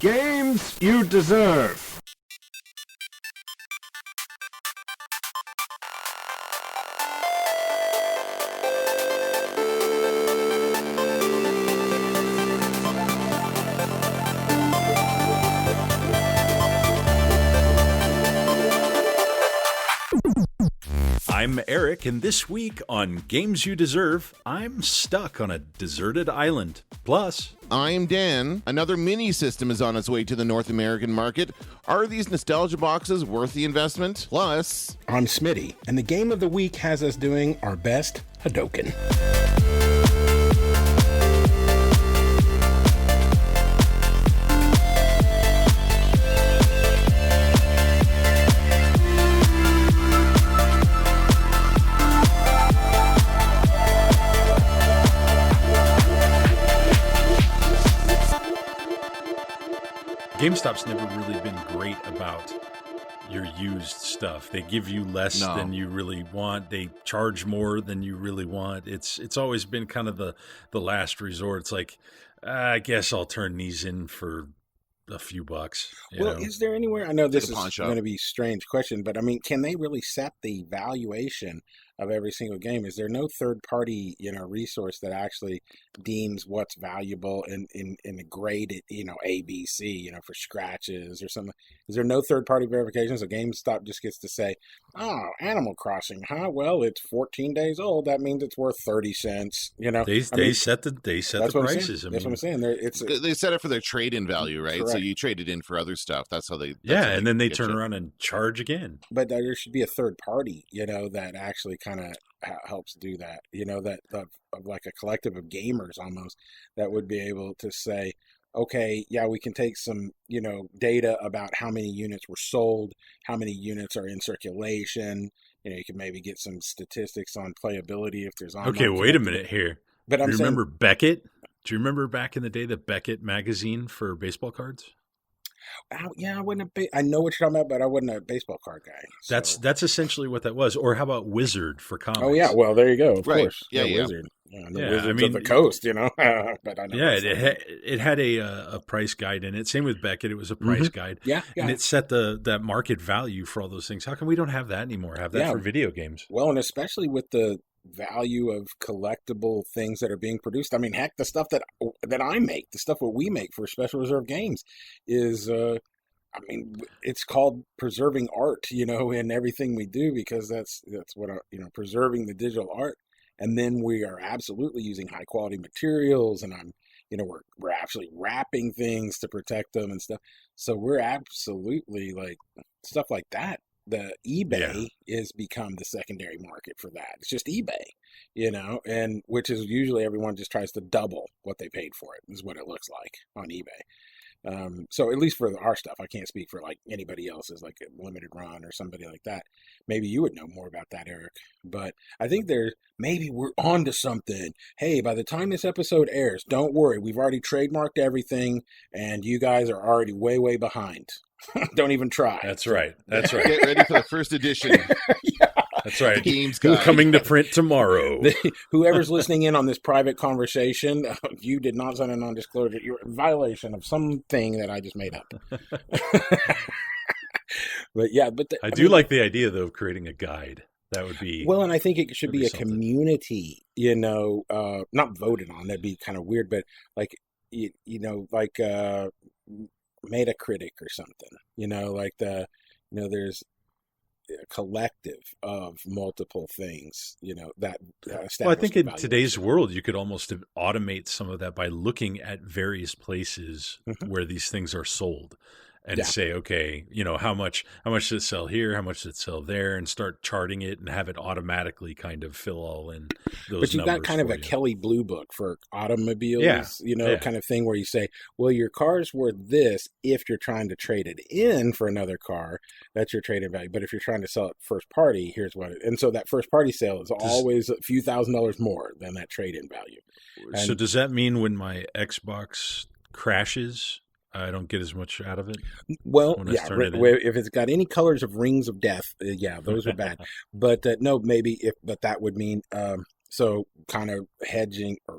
Games you deserve. I'm Eric, and this week on Games You Deserve, I'm stuck on a deserted island. Plus, I'm Dan. Another mini system is on its way to the North American market. Are these nostalgia boxes worth the investment? Plus, I'm Smitty, and the game of the week has us doing our best Hadoken. GameStop's never really been great about your used stuff. They give you less than you really want. They charge more than you really want. It's always been kind of the last resort. It's like, I guess I'll turn these in for a few bucks. Well, is there anywhere, I know this is pawn shop. going to be a strange question, but I mean, can they really set the valuation of every single game? Is there no third party, resource that actually deems what's valuable in a grade, ABC, for scratches or something? Is there no third party verification? So GameStop just gets to say, oh, Animal Crossing, huh? Well, it's 14 days old. That means it's worth 30 cents. They set the prices. That's what I'm saying. they set it for their trade-in value, right? Correct. So you trade it in for other stuff. That's how they. And then they turn around and charge again. But there should be a third party, that actually kind of helps do that. That like a collective of gamers almost that would be able to say, okay, yeah, we can take some, data about how many units were sold, how many units are in circulation. You can maybe get some statistics on playability if there's online. Okay, wait a minute here. But Do you remember Beckett? Do you remember back in the day the Beckett magazine for baseball cards? Yeah, I know what you're talking about, but I wasn't a baseball card guy. So. That's essentially what that was. Or how about Wizard for comics? Oh yeah, well there you go. Of course, Yeah. Wizard. Wizards of the Coast, but I know. Yeah, it had a price guide in it. Same with Beckett, it was a price guide. Yeah, and it set that market value for all those things. How come we don't have that anymore? Have that for video games? Well, and especially with the value of collectible things that are being produced. I mean, heck, the stuff that I make, the stuff that we make for Special Reserve Games is, it's called preserving art, in everything we do, because that's what, preserving the digital art. And then we are absolutely using high quality materials, and we're actually wrapping things to protect them and stuff. So we're absolutely like stuff like that. The eBay is become the secondary market for that. It's just eBay, and which is usually everyone just tries to double what they paid for it, is what it looks like on eBay. So at least for our stuff, I can't speak for like anybody else's, like a limited run or somebody like that. Maybe you would know more about that, Eric. But I think maybe we're on to something. Hey, by the time this episode airs, don't worry. We've already trademarked everything, and you guys are already way, way behind. Don't even try. That's right. That's right. Get ready for the first edition. That's right. Games guide. Coming to print tomorrow. Whoever's listening in on this private conversation, you did not sign a non-disclosure. You're in violation of something that I just made up. I do like the idea though of creating a guide. That would be well, and I think it should be a something. Community. Not voted on. That'd be kind of weird, but like Metacritic or something. There's a collective of multiple things, that well, I think in today's world, you could almost automate some of that by looking at various places where these things are sold. And say, okay, how much does it sell here? How much does it sell there? And start charting it and have it automatically kind of fill all in those. But you've got kind of a Kelley Blue Book for automobiles, kind of thing where you say, well, your car's worth this if you're trying to trade it in for another car. That's your trade-in value. But if you're trying to sell it first party, here's what and so that first party sale is always a few $1,000s more than that trade-in value. So does that mean when my Xbox crashes, I don't get as much out of it? Well, if it's got any colors of rings of death, those are bad. But no, but that would mean So kind of hedging, or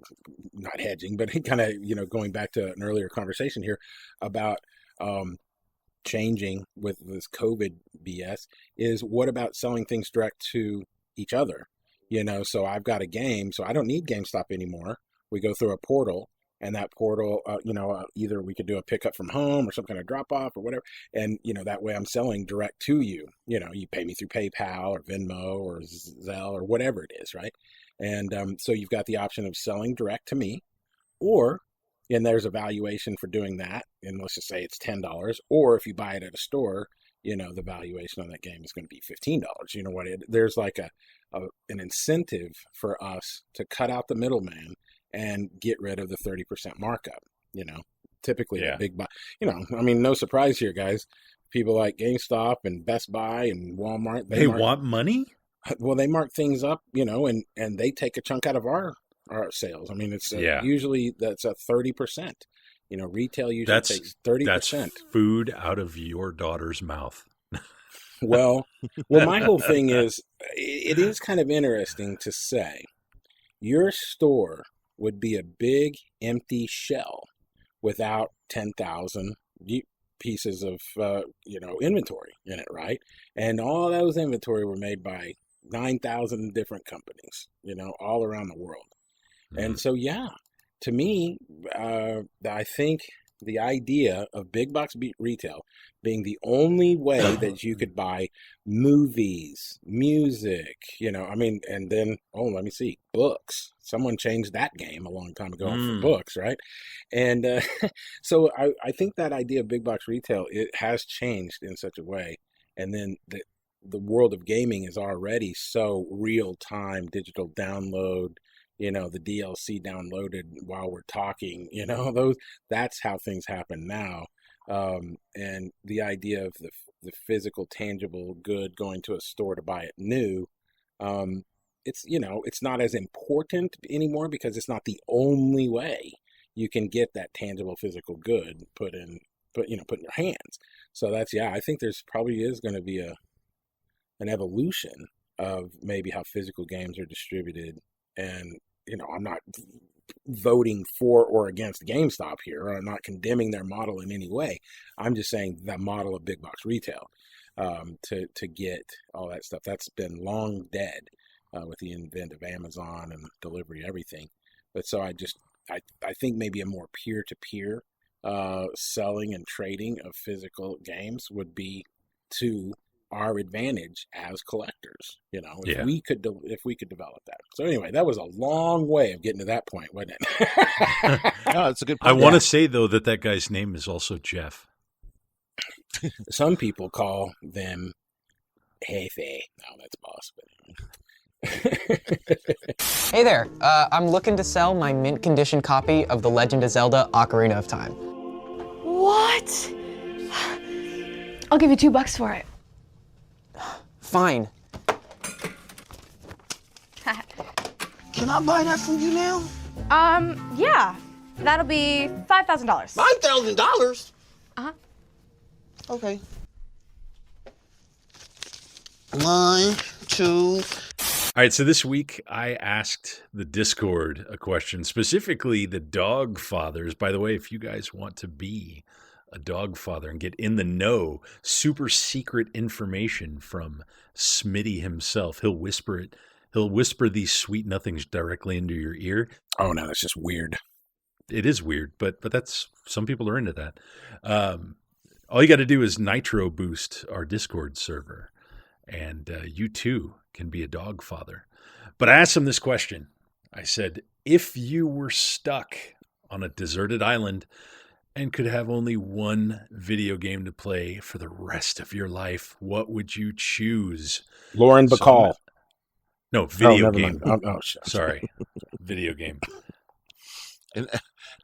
not hedging, but kind of, going back to an earlier conversation here about changing with this COVID BS is, what about selling things direct to each other? So I've got a game, so I don't need GameStop anymore. We go through a portal, and that portal, either we could do a pickup from home or some kind of drop off or whatever. And, that way I'm selling direct to you. You pay me through PayPal or Venmo or Zelle or whatever it is, right? And so you've got the option of selling direct to me, and there's a valuation for doing that. And let's just say it's $10. Or if you buy it at a store, the valuation on that game is going to be $15. There's like an incentive for us to cut out the middleman and get rid of the 30% markup. Typically the big buy. No surprise here, guys. People like GameStop and Best Buy and Walmart, they want money. Well, they mark things up, and they take a chunk out of our sales. It's usually that's a 30%. Retail usually takes 30%. That's food out of your daughter's mouth. Well, my whole thing is, it is kind of interesting to say your store would be a big empty shell without 10,000 pieces of inventory in it, right? And all those inventory were made by 9,000 different companies, all around the world. And so, to me, I think the idea of big box retail being the only way that you could buy movies, music, and then, let me see, books. Someone changed that game a long time ago for books, right? And so I think that idea of big box retail, it has changed in such a way. And then the world of gaming is already so real time, digital download, the DLC downloaded while we're talking, that's how things happen now. And the idea of the physical, tangible good going to a store to buy it new, it's not as important anymore because it's not the only way you can get that tangible physical good put in your hands. So that's, I think there's probably is going to be an evolution of maybe how physical games are distributed. And, I'm not voting for or against GameStop here. I'm not condemning their model in any way. I'm just saying that model of big box retail, to get all that stuff, that's been long dead with the advent of Amazon and delivery, everything. But so I think maybe a more peer-to-peer selling and trading of physical games would be to our advantage as collectors, if we could develop that. So anyway, that was a long way of getting to that point, wasn't it? No, it's a good point. I want to say though that guy's name is also Jeff. Some people call them Jefe. No, that's boss. Hey there, I'm looking to sell my mint condition copy of The Legend of Zelda: Ocarina of Time. What? I'll give you $2 for it. Fine. Can I buy that from you now? Yeah. That'll be $5,000. $5,000? Uh-huh. Okay. 1, 2. All right, so this week I asked the Discord a question, specifically the dog fathers. By the way, if you guys want to be a dog father and get in the know, super secret information from Smitty himself, he'll whisper it. He'll whisper these sweet nothings directly into your ear. Oh no, that's just weird. It is weird, but that's, some people are into that. All you got to do is nitro boost our Discord server, and you too can be a dog father. But I asked him this question. I said, if you were stuck on a deserted island and could have only one video game to play for the rest of your life, what would you choose? Lauren Bacall. No, video game. Sorry. Video game. And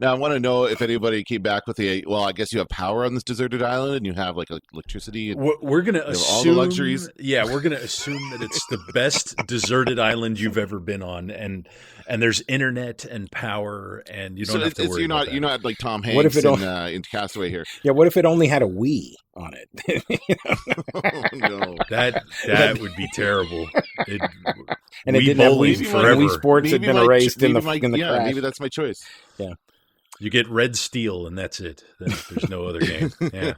now I want to know if anybody came back with well, I guess you have power on this deserted island and you have like electricity. And we're going to assume all the luxuries. Yeah, we're going to assume that it's the best deserted island you've ever been on, and there's internet and power, and you don't have to worry about that. You're not like Tom Hanks in Castaway here. Yeah, what if it only had a Wii on it? Oh, no, that would be terrible. And it didn't have Wii forever. Wii Sports had been erased in the crash. Maybe that's my choice. Yeah. You get red steel, and that's it. There's no other game. Yeah.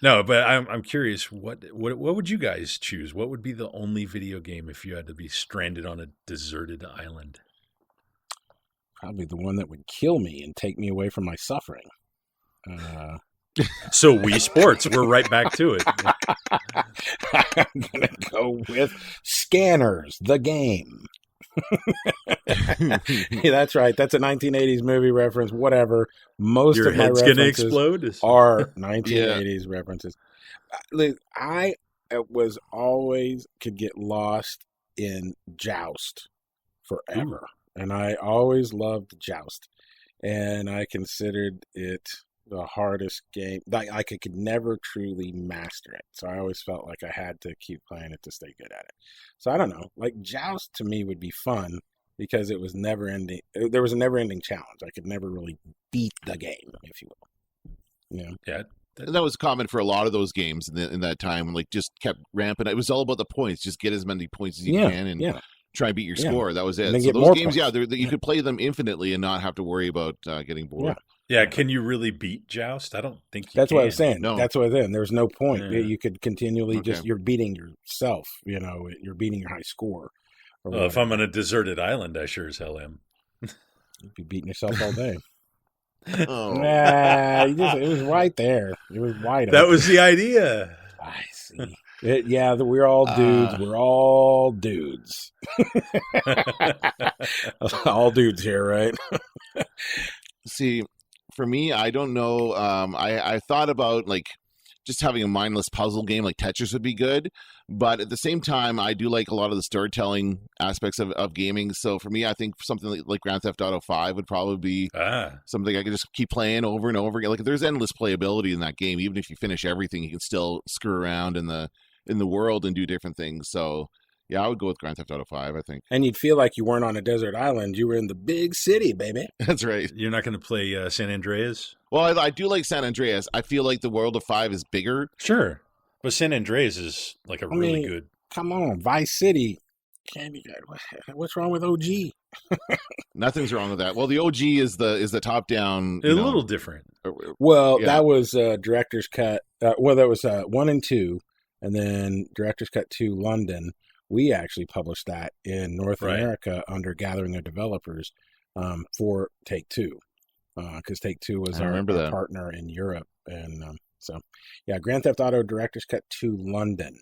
No, but I'm curious. What would you guys choose? What would be the only video game if you had to be stranded on a deserted island? Probably the one that would kill me and take me away from my suffering. So Wii Sports, we're right back to it. I'm gonna go with Scanners, the game. Yeah, that's right. That's a 1980s movie reference. Whatever. Most Your of my head's gonna references explode. are 1980s references. I was always could get lost in Joust forever, and I always loved Joust, and I considered it the hardest game. I could never truly master it, so I always felt like I had to keep playing it to stay good at it. So I don't know, like Joust to me would be fun because it was never ending. There was a never ending challenge. I could never really beat the game, if you will. You know? Yeah. And that was common for a lot of those games in that time, like just kept ramping. It was all about the points. Just get as many points as you can and try and beat your score. That was it. So those games, you could play them infinitely and not have to worry about getting bored. Yeah, can you really beat Joust? I don't think you That's can. what I was saying. No. That's what I was saying. There's no point. Yeah. You could continually you're beating yourself, you know, you're beating your high score. Well, if I'm on a deserted island, I sure as hell am. You'd be beating yourself all day. Oh. Nah, it was right there. It was wide open. That was the idea. I see. We're all dudes. We're all dudes. All dudes here, right? See, for me, I don't know. I thought about like just having a mindless puzzle game like Tetris would be good, but at the same time, I do like a lot of the storytelling aspects of gaming. So for me, I think something like Grand Theft Auto 5 would probably be something I could just keep playing over and over again. Like there's endless playability in that game. Even if you finish everything, you can still screw around in the world and do different things. So yeah, I would go with Grand Theft Auto 5, I think. And you'd feel like you weren't on a desert island. You were in the big city, baby. That's right. You're not going to play San Andreas? Well, I do like San Andreas. I feel like the world of 5 is bigger. Sure. But San Andreas is like a really good... Come on, Vice City. What's wrong with OG? Nothing's wrong with that. Well, the OG is the top-down... A little different. Well, that was Director's Cut. That was 1 and 2, and then Director's Cut 2 London. We actually published that in North America under Gathering of Developers for Take-Two, because Take-Two was our partner in Europe. And so, Grand Theft Auto Director's Cut 2 London.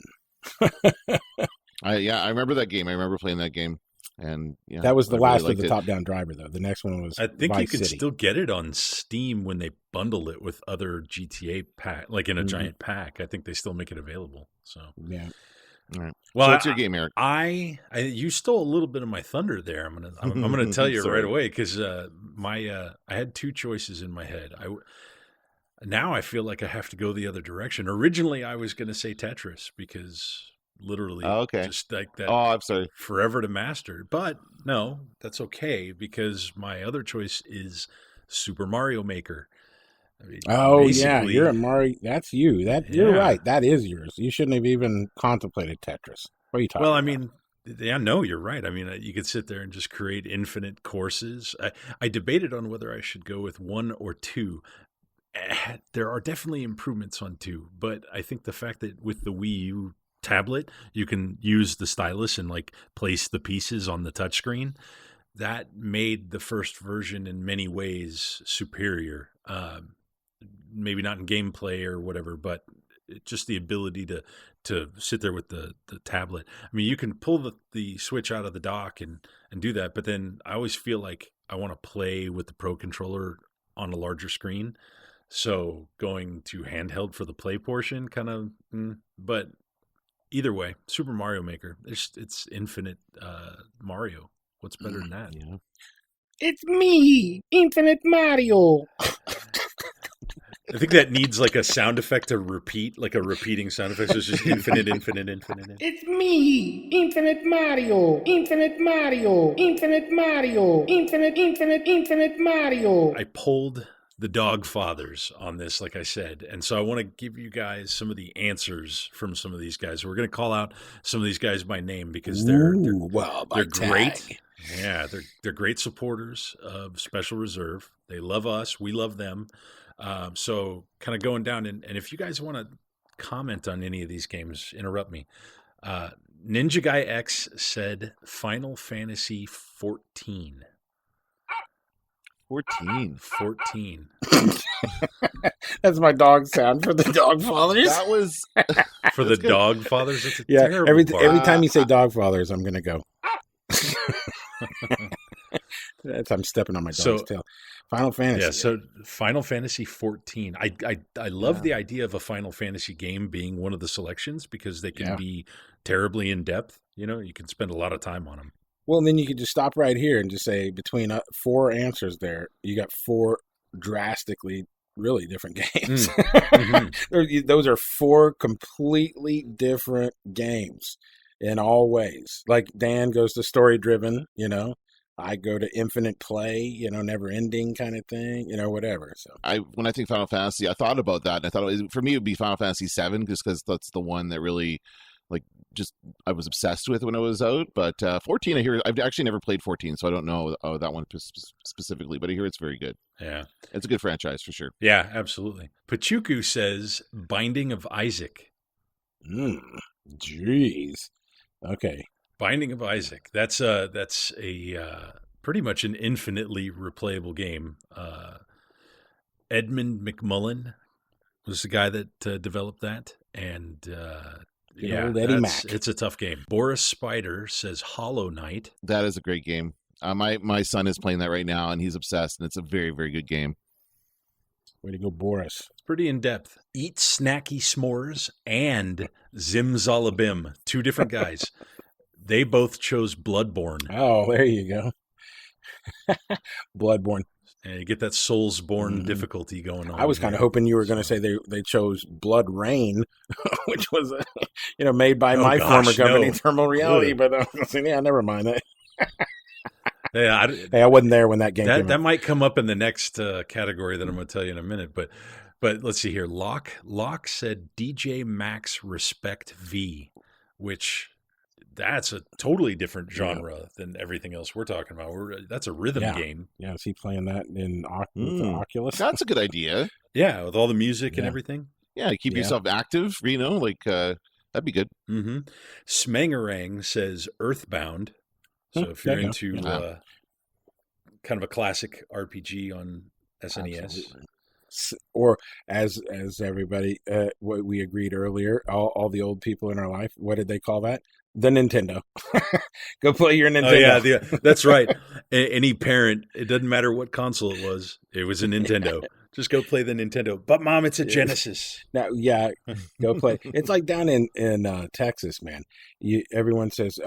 I remember that game. I remember playing that game. And that was the last of the top-down driver, though. The next one was I think Vice you could City. still get it on Steam when they bundle it with other GTA pack, like in a giant pack. I think they still make it available. So yeah. All right. Well, so what's your game, Eric? You stole a little bit of my thunder there. I'm gonna tell you right away because I had two choices in my head. Now I feel like I have to go the other direction. Originally, I was gonna say Tetris because literally, just like that. Oh, I'm sorry. Forever to master, but no, that's okay because my other choice is Super Mario Maker. You're a Mario. That's you. You're right. That is yours. You shouldn't have even contemplated Tetris. What are you talking about? Well, I mean, no, you're right. I mean, you could sit there and just create infinite courses. I debated on whether I should go with 1 or 2. There are definitely improvements on 2, but I think the fact that with the Wii U tablet, you can use the stylus and like place the pieces on the touchscreen. That made the first version in many ways superior. Maybe not in gameplay or whatever, but just the ability to sit there with the tablet. I mean, you can pull the Switch out of the dock and do that, but then I always feel like I want to play with the Pro Controller on a larger screen. So going to handheld for the play portion kind of, but either way, Super Mario Maker, it's infinite Mario. What's better than that? Yeah. It's me, Infinite Mario. I think that needs like a sound effect to repeat, like a repeating sound effect. So it's just infinite. It's me, Infinite Mario, Infinite Mario, Infinite Mario, Infinite Mario. I pulled the Dog Fathers on this, like I said. And so I want to give you guys some of the answers from some of these guys. We're going to call out some of these guys by name because they're great. Yeah, they're great supporters of Special Reserve. They love us. We love them. So kind of going down, and if you guys want to comment on any of these games, interrupt me. Ninja Guy X said Final Fantasy 14. 14. That's my dog sound for the dog fathers. That was For the dog fathers? That's a Yeah, terrible every part. time you say dog fathers, I'm going to go. I'm stepping on my dog's tail. Final Fantasy. Yeah, so Final Fantasy 14. I love the idea of a Final Fantasy game being one of the selections because they can be terribly in depth. You know, you can spend a lot of time on them. Well, then you could just stop right here and just say between 4 answers there, you got 4 drastically really different games. Those are 4 completely different games in all ways. Like Dan goes to story driven, you know. I go to infinite play, you know, never ending kind of thing, you know, whatever. So when I think Final Fantasy, I thought about that, and I thought for me it would be Final Fantasy 7 just because that's the one that really I was obsessed with when it was out. But 14, I hear I've actually never played 14, so I don't know that one specifically, but I hear it's very good. Yeah, it's a good franchise for sure. Yeah, absolutely. Pachuku says Binding of Isaac. Jeez. Okay. Binding of Isaac. That's a pretty much an infinitely replayable game. Edmund McMullen was the guy that developed that, and old Eddie Mac. It's a tough game. Boris Spider says Hollow Knight. That is a great game. My son is playing that right now, and he's obsessed, and it's a very, very good game. Way to go, Boris. It's pretty in-depth. Eat Snacky S'mores and Zimzalabim. 2 different guys. They both chose Bloodborne. Oh, there you go. Bloodborne. And you get that Soulsborne difficulty going on. I was kind of hoping you were going to say they chose Blood Rain, which was made by my former company, Thermal Reality. But I was saying, never mind that. I wasn't there when that game came out. That might come up in the next category that I'm going to tell you in a minute. But let's see here. Locke said DJ Max Respect V, which that's a totally different genre than everything else we're talking about. That's a rhythm game. Yeah, is he playing that in with the Oculus? That's a good idea. Yeah, with all the music and everything. Yeah, keep yourself active, that'd be good. Mm-hmm. Smangarang says Earthbound. So if you're into kind of a classic RPG on SNES. Absolutely. Or as everybody, what we agreed earlier, all the old people in our life, what did they call that? The Nintendo. Go play your Nintendo. Oh, yeah, that's right. Any parent, it doesn't matter what console it was a Nintendo. Just go play the Nintendo. But Mom, it's a Genesis. Now, go play. It's like down in Texas, man. Everyone says,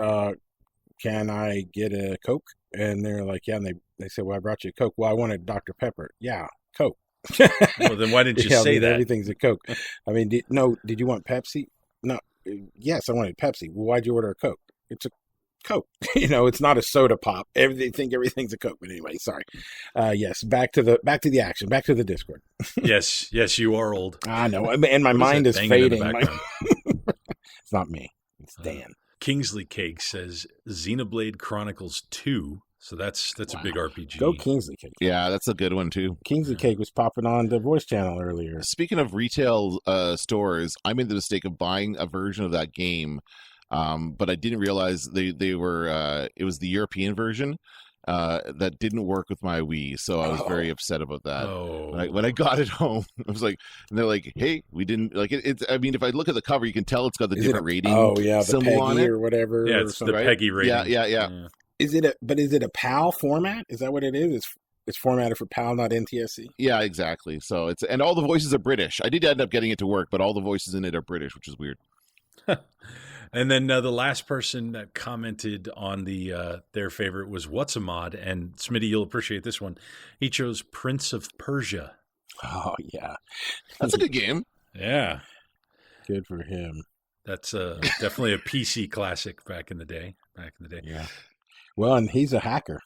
"Can I get a Coke?" And they're like, "Yeah." And they say, "Well, I brought you a Coke." "Well, I wanted Dr. Pepper." "Yeah, Coke." Well, then why didn't you say that? Everything's a Coke. I mean, did you want Pepsi? No. Yes, I wanted Pepsi. Well, why'd you order a Coke? It's a Coke. It's not a soda pop. Everything's a Coke. But anyway, sorry. Yes, back to the action. Back to the Discord. Yes, you are old. I know, and my mind is fading. It's not me. It's Dan. Kingsley Cake says Xenoblade Chronicles 2. So that's a big RPG. Go Kingsley Cake. Yeah, that's a good one too. Kingsley Cake was popping on the voice channel earlier. Speaking of retail stores, I made the mistake of buying a version of that game, but I didn't realize they were. It was the European version that didn't work with my Wii, so I was very upset about that. When I got it home, I was like, and they're like, "Hey, we didn't like it." It's. I mean, if I look at the cover, you can tell it's got the different rating. Oh yeah, the symbol on Peggy it or whatever. Yeah, it's the Peggy rating. Yeah. Is it a PAL format? Is that what it is? It's formatted for PAL, not NTSC. Yeah, exactly. So and all the voices are British. I did end up getting it to work, but all the voices in it are British, which is weird. And then the last person that commented on their favorite was What's a Mod, and Smitty, you'll appreciate this one. He chose Prince of Persia. Oh yeah, that's a good game. Yeah, good for him. That's definitely a PC classic back in the day. Yeah. Well, and he's a hacker.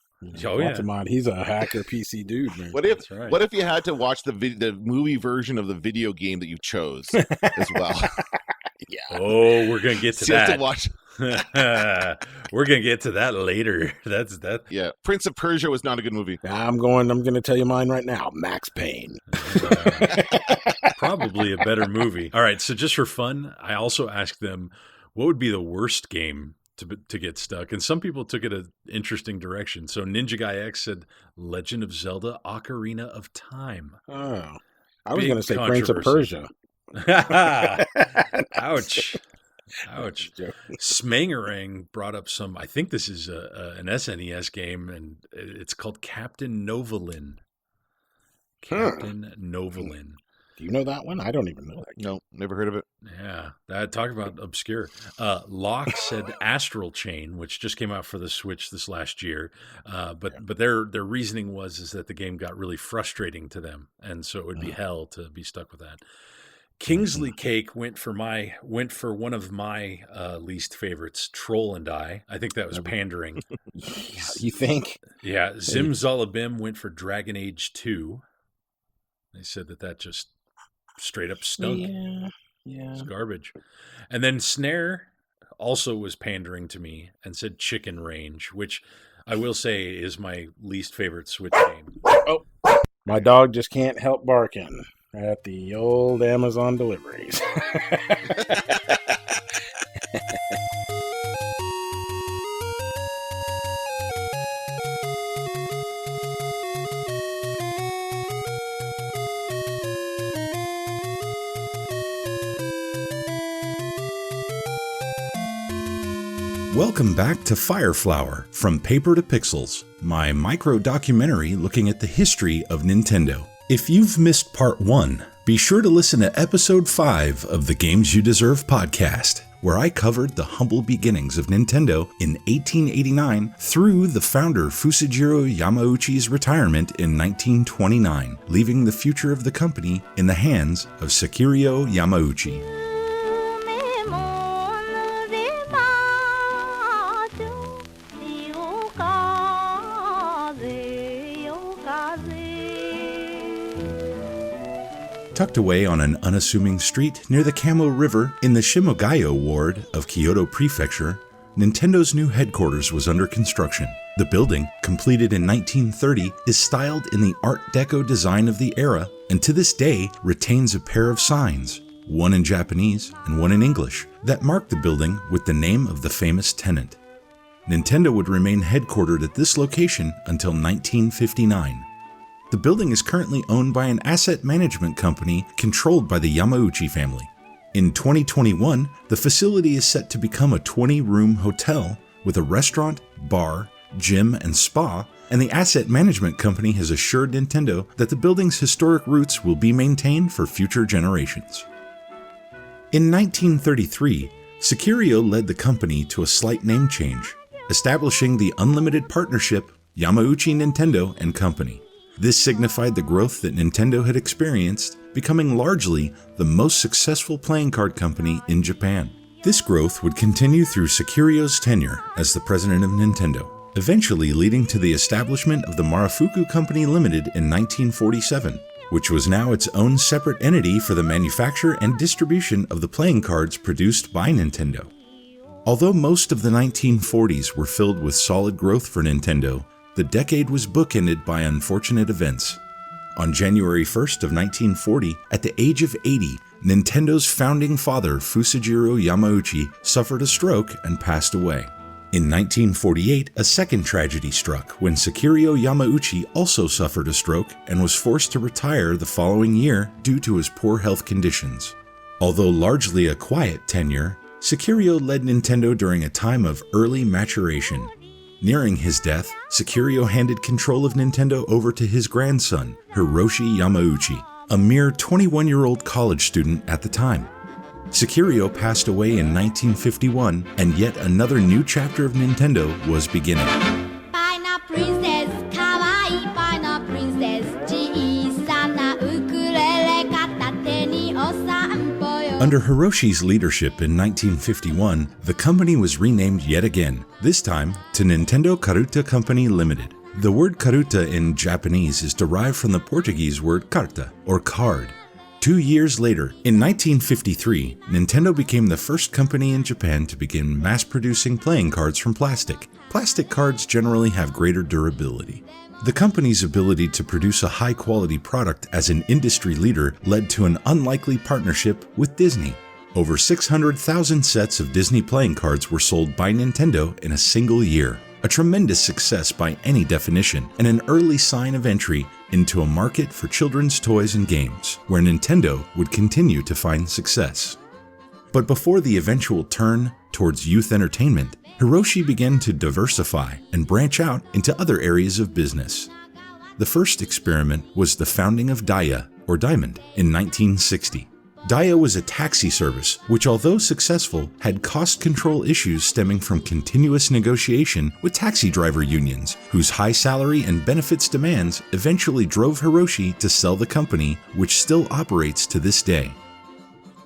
Oh, he's a hacker PC dude, man. What if you had to watch the movie version of the video game that you chose as well? Yeah. Oh, we're gonna get to so that. You have to watch. We're gonna get to that later. That's that. Yeah, Prince of Persia was not a good movie. I'm going to tell you mine right now. Max Payne. Probably a better movie. All right, so just for fun, I also asked them what would be the worst game to get stuck, and some people took it an interesting direction. So Ninja Guy X said Legend of Zelda: Ocarina of Time. Oh, I was Big going to say Prince of controversy. Persia. Ouch. Ouch. Smangerang brought up some, I think this is an SNES game, and it's called Captain Novolin. Captain Novolin. Do you know that one? I don't even know that game. No, never heard of it. Yeah, that talk about obscure. Locke said Astral Chain, which just came out for the Switch this last year, but their reasoning is that the game got really frustrating to them, and so it would be hell to be stuck with that. Kingsley Cake went for one of my least favorites, Troll and I. I think that was pandering. You think? Yeah, Zimzalabim went for Dragon Age 2. They said that just straight up stunk. Yeah. It's garbage. And then Snare also was pandering to me and said Chicken Range, which I will say is my least favorite Switch game. Oh, my dog just can't help barking at the old Amazon deliveries. Welcome back to Fireflower, From Paper to Pixels, my micro-documentary looking at the history of Nintendo. If you've missed part 1, be sure to listen to episode 5 of the Games You Deserve podcast, where I covered the humble beginnings of Nintendo in 1889 through the founder Fusajiro Yamauchi's retirement in 1929, leaving the future of the company in the hands of Sekiryo Yamauchi. Tucked away on an unassuming street near the Kamo River in the Shimogayo ward of Kyoto Prefecture, Nintendo's new headquarters was under construction. The building, completed in 1930, is styled in the Art Deco design of the era and to this day retains a pair of signs, one in Japanese and one in English, that mark the building with the name of the famous tenant. Nintendo would remain headquartered at this location until 1959. The building is currently owned by an asset management company controlled by the Yamauchi family. In 2021, the facility is set to become a 20-room hotel with a restaurant, bar, gym, and spa, and the asset management company has assured Nintendo that the building's historic roots will be maintained for future generations. In 1933, Sekiryo led the company to a slight name change, establishing the unlimited partnership Yamauchi Nintendo and Company. This signified the growth that Nintendo had experienced, becoming largely the most successful playing card company in Japan. This growth would continue through Sekiryo's tenure as the president of Nintendo, eventually leading to the establishment of the Marufuku Company Limited in 1947, which was now its own separate entity for the manufacture and distribution of the playing cards produced by Nintendo. Although most of the 1940s were filled with solid growth for Nintendo, the decade was bookended by unfortunate events. On January 1st of 1940, at the age of 80, Nintendo's founding father, Fusajiro Yamauchi, suffered a stroke and passed away. In 1948, a second tragedy struck when Sekiryo Yamauchi also suffered a stroke and was forced to retire the following year due to his poor health conditions. Although largely a quiet tenure, Sekiryo led Nintendo during a time of early maturation. Nearing his death, Sekiryo handed control of Nintendo over to his grandson, Hiroshi Yamauchi, a mere 21-year-old college student at the time. Sekiryo passed away in 1951, and yet another new chapter of Nintendo was beginning. Under Hiroshi's leadership in 1951, the company was renamed yet again, this time to Nintendo Karuta Company Limited. The word karuta in Japanese is derived from the Portuguese word carta, or card. 2 years later, in 1953, Nintendo became the first company in Japan to begin mass-producing playing cards from plastic. Plastic cards generally have greater durability. The company's ability to produce a high-quality product as an industry leader led to an unlikely partnership with Disney. Over 600,000 sets of Disney playing cards were sold by Nintendo in a single year, a tremendous success by any definition, and an early sign of entry into a market for children's toys and games, where Nintendo would continue to find success. But before the eventual turn towards youth entertainment, Hiroshi began to diversify and branch out into other areas of business. The first experiment was the founding of Daya, or Diamond, in 1960. Daya was a taxi service which, although successful, had cost control issues stemming from continuous negotiation with taxi driver unions, whose high salary and benefits demands eventually drove Hiroshi to sell the company, which still operates to this day.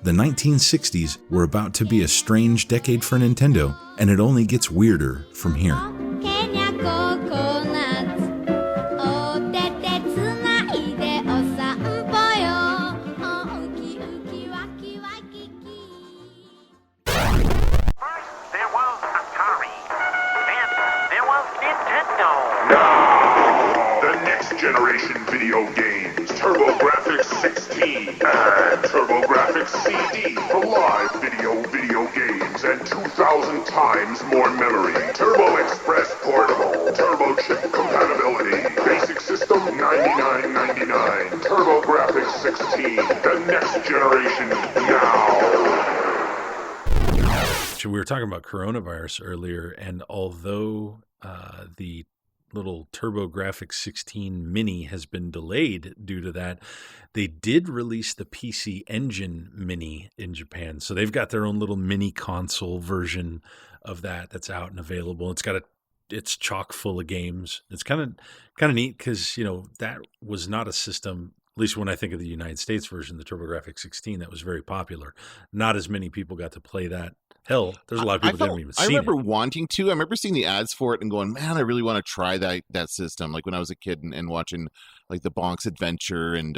The 1960s were about to be a strange decade for Nintendo, and it only gets weirder from here. Generation video games, TurboGrafx-16 and TurboGrafx-CD for live video games and 2,000 times more memory. Turbo Express portable, turbo chip compatibility, basic system $99.99. TurboGrafx-16, the next generation now. So we were talking about coronavirus earlier, and although the little TurboGrafx-16 Mini has been delayed due to that, they did release the PC Engine Mini in Japan. So they've got their own little mini console version of that that's out and available. It's chock full of games. It's kind of neat because, that was not a system, at least when I think of the United States version, the TurboGrafx-16, that was very popular. Not as many people got to play that. Hell, there's a lot of people that haven't even seen it. I remember wanting to. I remember seeing the ads for it and going, man, I really want to try that system. Like when I was a kid and watching like the Bonk's Adventure and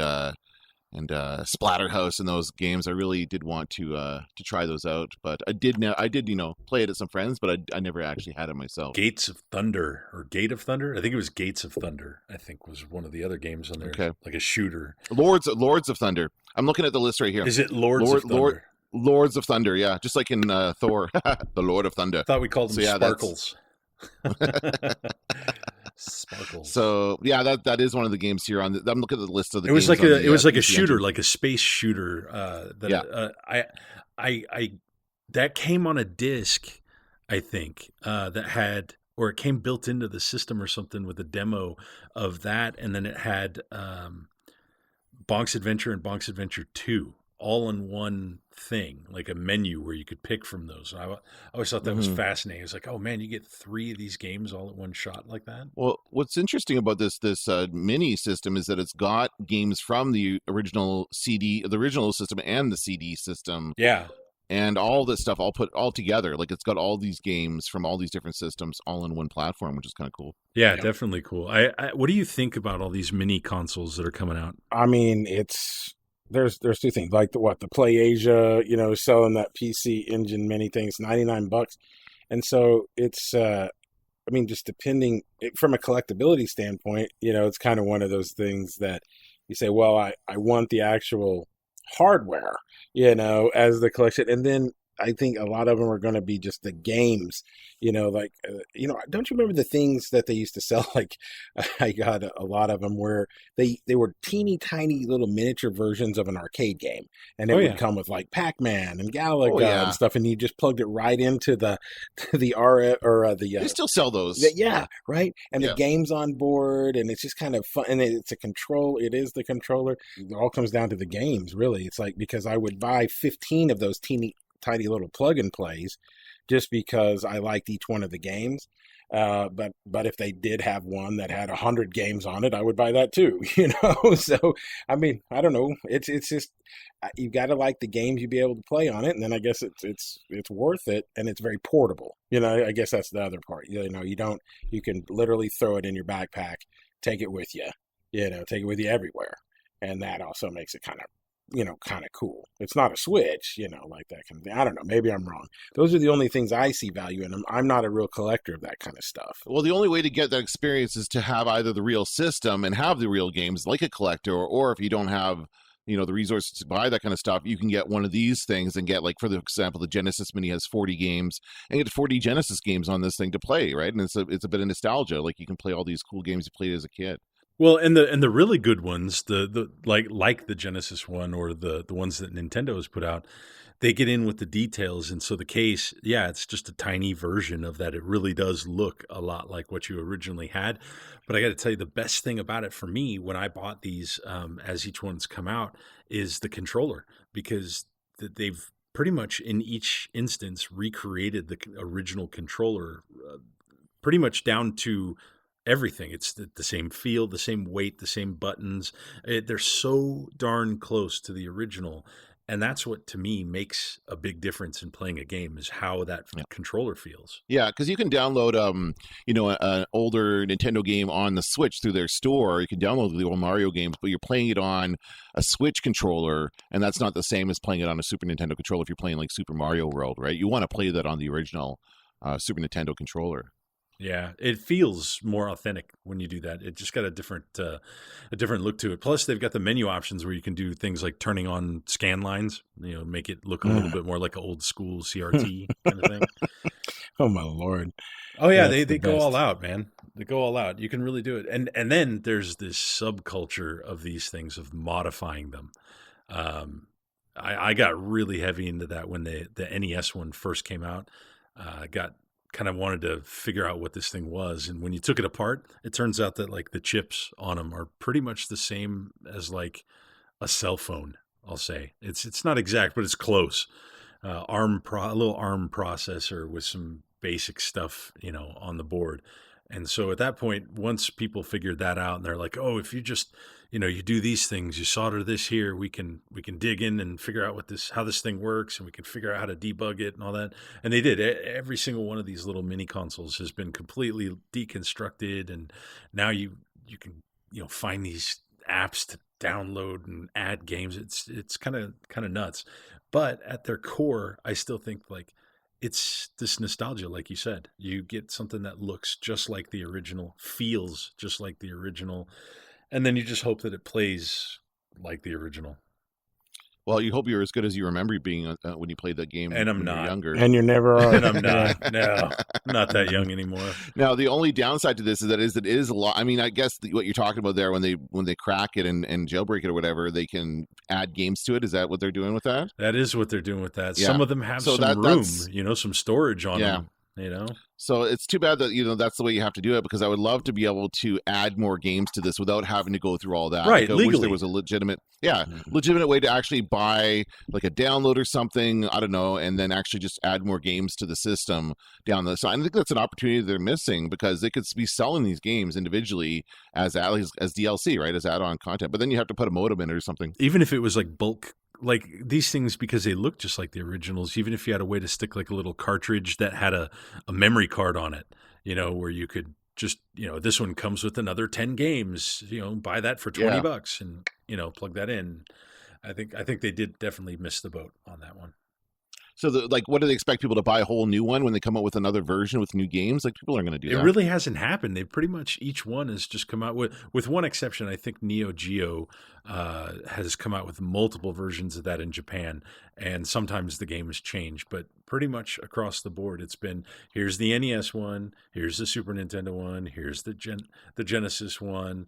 Splatterhouse and those games. I really did want to try those out, but I did play it at some friends, but I never actually had it myself. Gates of Thunder or Gate of Thunder? I think it was Gates of Thunder. I think was one of the other games on there. Okay. Like a shooter. Lords of Thunder. I'm looking at the list right here. Is it Lords of Thunder? Lords of Thunder, yeah, just like in Thor, the Lord of Thunder. I thought we called them Sparkles. Sparkles. So yeah, that is one of the games here on. I'm looking at the list of the. It was games like a PC shooter, engine. like a space shooter. That came on a disc, I think, that had, or it came built into the system or something with a demo of that, and then it had Bonk's Adventure and Bonk's Adventure 2. All in one thing, like a menu where you could pick from those. I always thought that was fascinating. It's like, oh man, you get 3 of these games all at one shot like that. Well, what's interesting about this mini system is that it's got games from the original system and the CD system. Yeah. And all this stuff all put all together. Like it's got all these games from all these different systems all in one platform, which is kind of cool. Yeah, definitely cool. What do you think about all these mini consoles that are coming out? I mean, there's 2 things, like the PlayAsia, selling that PC Engine Mini thing. It's $99, and so it's just depending from a collectability standpoint, it's kind of one of those things that you say, well, I want the actual hardware, as the collection, and then I think a lot of them are going to be just the games, don't you remember the things that they used to sell? Like I got a lot of them where they were teeny tiny little miniature versions of an arcade game. And it would come with like Pac-Man and Galaga and stuff. And you just plugged it right into the RF or the, they still sell those. Right. And the game's on board and it's just kind of fun. And it's a control. It is the controller. It all comes down to the games, really. It's like, because I would buy 15 of those tiny little plug and plays just because I liked each one of the games. But if they did have one that had 100 games on it, I would buy that too, So, I mean, I don't know. It's just, you got to like the games you be able to play on it. And then I guess it's worth it. And it's very portable. I guess that's the other part. You can literally throw it in your backpack, take it with you, take it with you everywhere. And that also makes it kind of kind of cool. It's not a Switch, like that kind of thing. I don't know. Maybe I'm wrong. Those are the only things I see value in them. I'm not a real collector of that kind of stuff. Well, the only way to get that experience is to have either the real system and have the real games like a collector, or if you don't have, the resources to buy that kind of stuff, you can get one of these things and get, like, for example, the Genesis Mini has 40 games, and get 40 Genesis games on this thing to play, right? And it's a bit of nostalgia. Like, you can play all these cool games you played as a kid. Well, and the really good ones, the like the Genesis one or the ones that Nintendo has put out, they get in with the details, and so the case, yeah, it's just a tiny version of that. It really does look a lot like what you originally had. But I got to tell you, the best thing about it for me when I bought these, as each one's come out, is the controller, because they've pretty much in each instance recreated the original controller, pretty much down to everything. It's the same feel, the same weight, the same buttons. They're so darn close to the original. And that's what, to me, makes a big difference in playing a game, is how that controller feels. Yeah, because you can download, an older Nintendo game on the Switch through their store. You can download the old Mario games, but you're playing it on a Switch controller, and that's not the same as playing it on a Super Nintendo controller if you're playing, like, Super Mario World, right? You want to play that on the original Super Nintendo controller. Yeah, it feels more authentic when you do that. It just got a different look to it. Plus, they've got the menu options where you can do things like turning on scan lines, make it look a little bit more like an old school CRT kind of thing. Oh my Lord. Oh yeah, they go all out, man. They go all out. You can really do it. And then there's this subculture of these things, of modifying them. I got really heavy into that when the NES one first came out. I kind of wanted to figure out what this thing was, and when you took it apart, it turns out that, like, the chips on them are pretty much the same as, like, a cell phone. I'll say it's not exact, but it's close. A little ARM processor with some basic stuff, on the board. And so at that point, once people figured that out, and they're like, oh, if you just, you do these things, you solder this here, we can dig in and figure out how this thing works, and we can figure out how to debug it and all that. And they did. Every single one of these little mini consoles has been completely deconstructed, and now you can, find these apps to download and add games. It's kind of nuts. But at their core, I still think, like, it's this nostalgia, like you said. You get something that looks just like the original, feels just like the original, and then you just hope that it plays like the original. Well, you hope you're as good as you remember being when you played that game. And I'm when not. you were younger. And you never are. And I'm not. No, I'm not that young anymore. Now, the only downside to this is that it is a lot. I mean, I guess what you're talking about there, when they crack it and jailbreak it or whatever, they can add games to it. Is that what they're doing with that? That is what they're doing with that. Yeah. Some of them have some room, some storage on them. So it's too bad that that's the way you have to do it, because I would love to be able to add more games to this without having to go through all that. Right, like, I legally. wish there was a legitimate way to actually buy, like, a download or something, I don't know, and then actually just add more games to the system down the side. I think that's an opportunity they're missing, because they could be selling these games individually as DLC, right, as add-on content. But then you have to put a modem in it or something. Even if it was like bulk, like these things, because they look just like the originals, even if you had a way to stick like a little cartridge that had a memory card on it, where you could just, this one comes with another 10 games, buy that for $20 and, plug that in. I think they did definitely miss the boat on that one. So, what do they expect people to buy a whole new one when they come out with another version with new games? Like, people aren't going to do that. It really hasn't happened. They pretty much, each one has just come out with one exception. I think Neo Geo has come out with multiple versions of that in Japan, and sometimes the game has changed. But pretty much across the board, it's been, here's the NES one, here's the Super Nintendo one, here's the Genesis one,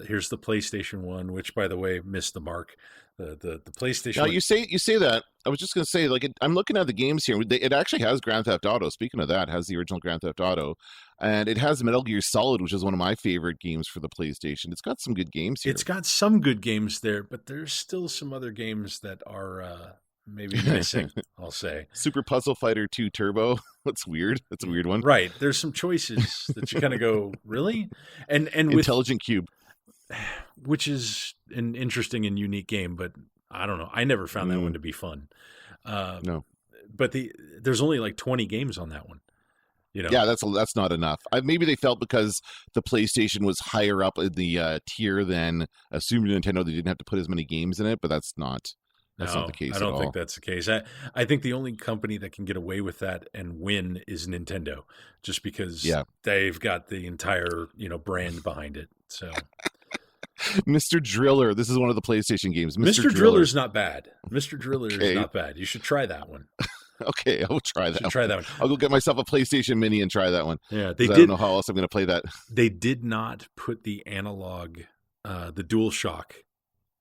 here's the PlayStation one, which, by the way, missed the mark. The PlayStation. Now, you say that. I was just going to say, like, I'm looking at the games here. It actually has Grand Theft Auto. Speaking of that, it has the original Grand Theft Auto, and it has Metal Gear Solid, which is one of my favorite games for the PlayStation. It's got some good games here. It's got some good games there, but there's still some other games that are maybe missing. I'll say Super Puzzle Fighter 2 Turbo. That's weird. That's a weird one. Right. There's some choices that you kind of go, really, and with Intelligent Cube, which is an interesting and unique game, but I don't know. I never found that one to be fun. No. But there's only like 20 games on that one. Yeah, that's not enough. Maybe they felt because the PlayStation was higher up in the tier than assumed Nintendo, they didn't have to put as many games in it, but that's not the case I at don't all. think that's the case. I think the only company that can get away with that and win is Nintendo, just because they've got the entire, brand behind it. So Mr. Driller, this is one of the PlayStation games. Mr. Driller's not bad. Mr. Driller is not bad. You should try that one. Okay, I'll try that. Try that one. I'll go get myself a PlayStation Mini and try that one. Yeah, I don't know how else I'm going to play that. They did not put the analog, the DualShock,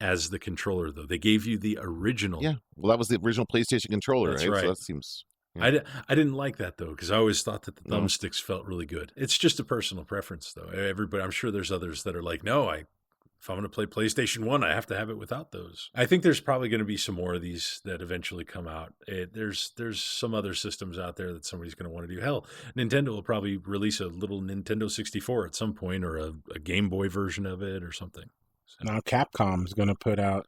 as the controller, though. They gave you the original. Yeah, well, that was the original PlayStation controller, That's right? right. So that seems. Yeah. I didn't like that though, because I always thought that the thumbsticks felt really good. It's just a personal preference, though. Everybody, I'm sure there's others that are like, no, if I'm going to play PlayStation 1, I have to have it without those. I think there's probably going to be some more of these that eventually come out. There's some other systems out there that somebody's going to want to do. Hell, Nintendo will probably release a little Nintendo 64 at some point, or a Game Boy version of it or something. So. Now Capcom's going to put out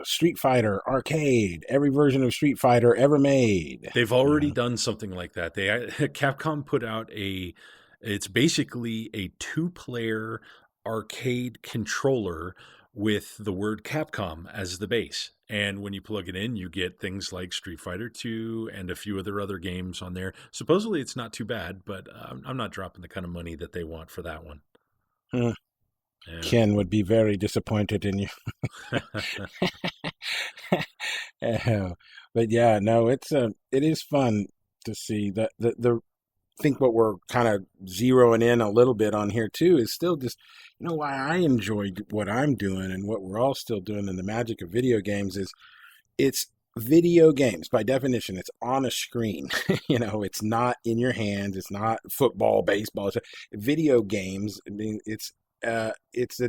Street Fighter Arcade, every version of Street Fighter ever made. They've already done something like that. Capcom put out it's basically a 2-player arcade controller with the word Capcom as the base. And when you plug it in, you get things like Street Fighter 2 and a few other games on there. Supposedly it's not too bad, but I'm not dropping the kind of money that they want for that one. Yeah. Ken would be very disappointed in you. But yeah, no, it is fun to see that the think what we're kind of zeroing in a little bit on here too is still just, why I enjoyed what I'm doing and what we're all still doing, and the magic of video games is it's video games. By definition, it's on a screen. It's not in your hands. It's not football, baseball. It's video games. I mean, it's a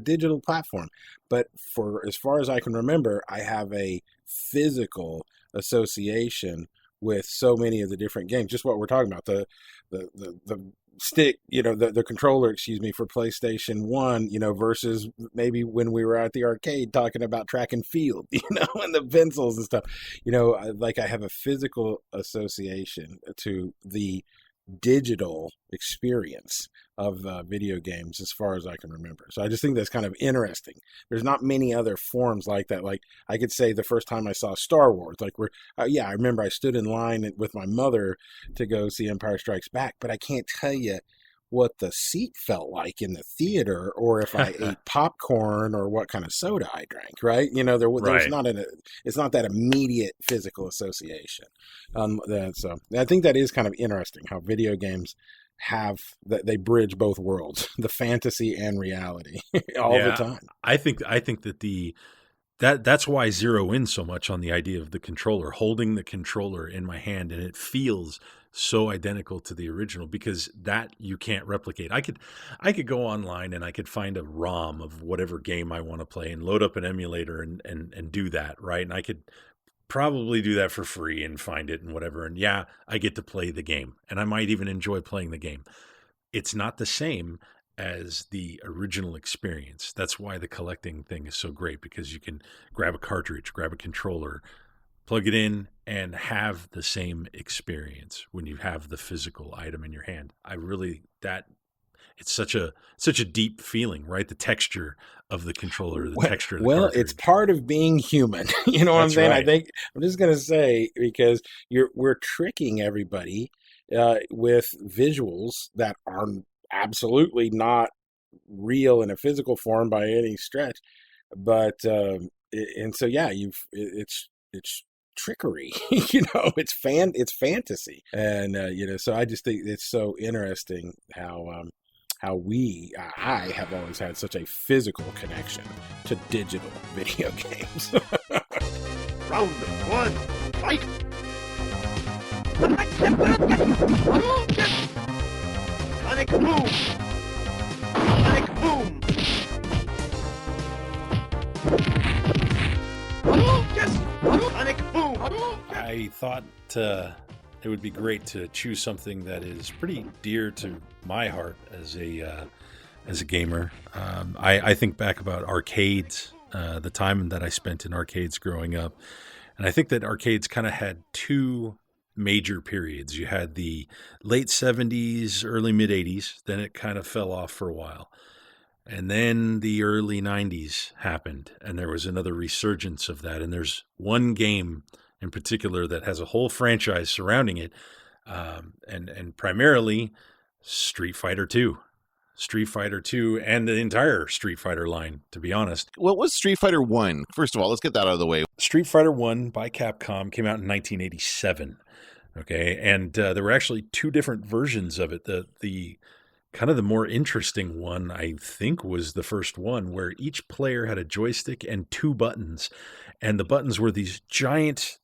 digital platform, but for as far as I can remember, I have a physical association with so many of the different games. Just what we're talking about, the stick, the controller, for PlayStation 1, versus maybe when we were at the arcade talking about track and field, and the pencils and stuff. I have a physical association to the digital experience of video games as far as I can remember. So I just think that's kind of interesting. There's not many other forms like that. Like I could say the first time I saw Star Wars, I remember I stood in line with my mother to go see Empire Strikes Back, but I can't tell you what the seat felt like in the theater, or if I ate popcorn, or what kind of soda I drank, right? There's not it's not that immediate physical association. So I think that is kind of interesting how video games they bridge both worlds, the fantasy and reality all the time. I think that that's why I zero in so much on the idea of the controller, holding the controller in my hand, and it feels so identical to the original, because that you can't replicate. I could go online and I could find a ROM of whatever game I want to play and load up an emulator and do that, right? And I could probably do that for free and find it and whatever. And I get to play the game, and I might even enjoy playing the game. It's not the same as the original experience. That's why the collecting thing is so great, because you can grab a cartridge, grab a controller, plug it in, and have the same experience when you have the physical item in your hand. It's such a deep feeling, right? The texture of the controller, texture of the cartridge. It's part of being human. You know what I'm saying? Right. I think I'm just going to say, because we're tricking everybody with visuals that are absolutely not real in a physical form by any stretch. But it's trickery. It's fantasy, and so I just think it's so interesting how I have always had such a physical connection to digital video games. Round 1, fight! Sonic boom! Sonic boom! Sonic boom! I thought it would be great to choose something that is pretty dear to my heart as a gamer. I think back about arcades, the time that I spent in arcades growing up, and I think that arcades kind of had two major periods. You had the late 70s, early mid 80s, then it kind of fell off for a while. And then the early 90s happened, and there was another resurgence of that. And there's one game in particular that has a whole franchise surrounding it, and primarily Street Fighter 2. Street Fighter 2 and the entire Street Fighter line, to be honest. What was Street Fighter 1? First of all, let's get that out of the way. Street Fighter 1 by Capcom came out in 1987. Okay, and there were actually two different versions of it. The kind of the more interesting one, I think, was the first one, where each player had a joystick and two buttons, and the buttons were these giant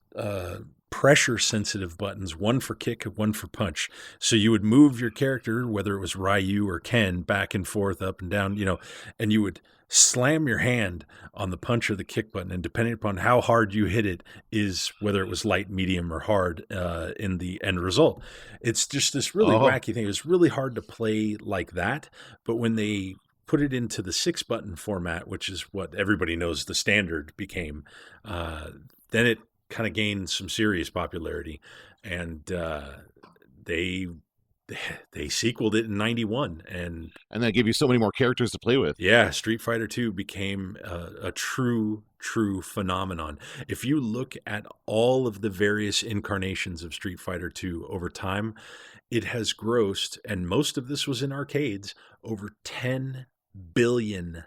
pressure-sensitive buttons, one for kick, one for punch. So you would move your character, whether it was Ryu or Ken, back and forth, up and down, and you would slam your hand on the punch or the kick button, and depending upon how hard you hit it is whether it was light, medium, or hard in the end result. It's just this really wacky thing. It was really hard to play like that, but when they put it into the 6-button format, which is what everybody knows the standard became, then it kind of gained some serious popularity, and they sequeled it in 91, and that gave you so many more characters to play with. Yeah, Street Fighter 2 became a true phenomenon. If you look at all of the various incarnations of Street Fighter 2 over time, it has grossed, and most of this was in arcades, over $10 billion.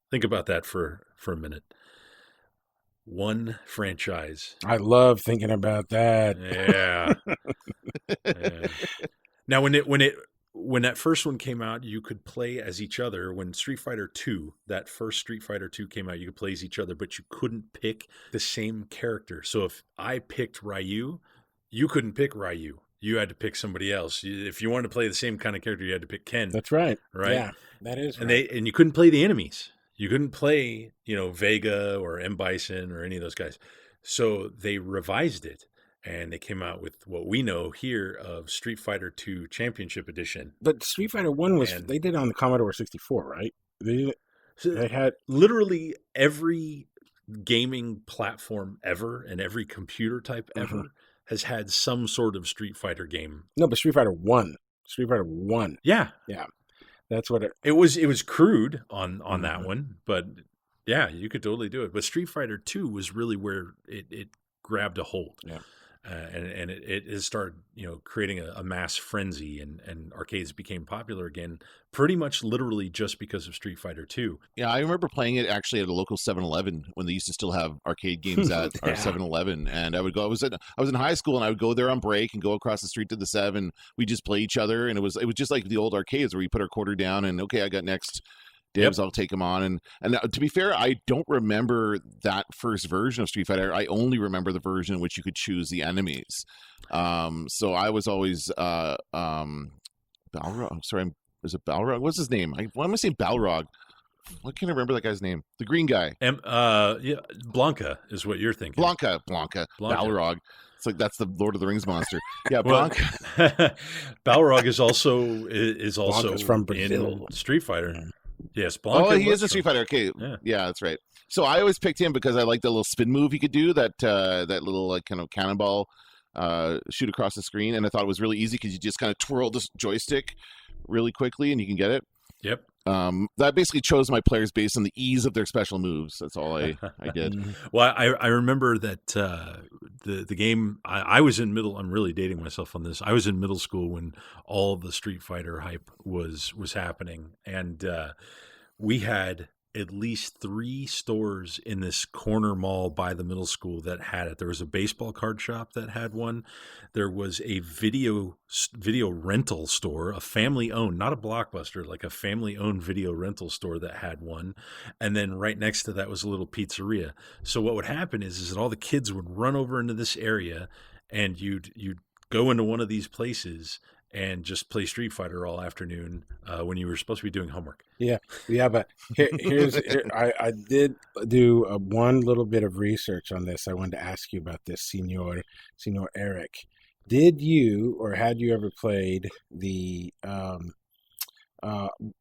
Think about that for a minute. One franchise. I love thinking about that. Yeah. Yeah. Now, when that first one came out, you could play as each other. When Street Fighter 2, that first Street Fighter 2 came out, you could play as each other, but you couldn't pick the same character. So if I picked Ryu, you couldn't pick Ryu. You had to pick somebody else. If you wanted to play the same kind of character, you had to pick Ken. That's right. Right? Yeah, that is and right. And you couldn't play the enemies. You couldn't play, Vega or M. Bison or any of those guys. So they revised it, and they came out with what we know here of Street Fighter 2 Championship Edition. But Street Fighter 1 they did it on the Commodore 64, right? They had literally every gaming platform ever and every computer type ever has had some sort of Street Fighter game. No, but Street Fighter 1. Street Fighter 1. Yeah. Yeah. That's what it was. It was crude on that one, but yeah, you could totally do it. But Street Fighter 2 was really where it grabbed a hold. Yeah. And it started, creating a mass frenzy, and arcades became popular again, pretty much literally just because of Street Fighter 2. Yeah, I remember playing it actually at a local 7-Eleven when they used to still have arcade games at our 7-Eleven, and I would go. I was in high school, and I would go there on break and go across the street to the 7. We just play each other, and it was just like the old arcades where you put our quarter down, and okay, I got next dibs, I'll take them on. And to be fair, I don't remember that first version of Street Fighter. I only remember the version in which you could choose the enemies. So I was always Balrog. Sorry, was it Balrog? What's his name? Why am I saying Balrog? Why can't I remember that guy's name? The green guy. Yeah, Blanca is what you're thinking. Blanca. Balrog. It's like that's the Lord of the Rings monster. Yeah, Blanca. Balrog is also Blanca's from Brazil. in Street Fighter. Yes, Blanca. Oh, he is a Street Fighter. Okay, yeah, that's right. So I always picked him because I liked the little spin move he could do, that little kind of cannonball shoot across the screen, and I thought it was really easy because you just kind of twirl this joystick really quickly and you can get it. Yep. That basically chose my players based on the ease of their special moves. That's all I did. Well, I remember that the game, I was in middle, I'm really dating myself on this. I was in middle school when all the Street Fighter hype was happening. And we had at least 3 stores in this corner mall by the middle school that had it. There was a baseball card shop that had one. There was a video rental store, a family-owned, not a Blockbuster, like a family-owned video rental store that had one. And then right next to that was a little pizzeria. So what would happen is that all the kids would run over into this area, and you'd go into one of these places and just play Street Fighter all afternoon when you were supposed to be doing homework. Yeah. But I did do one little bit of research on this. I wanted to ask you about this, Senor Eric. Did you, or had you ever played the,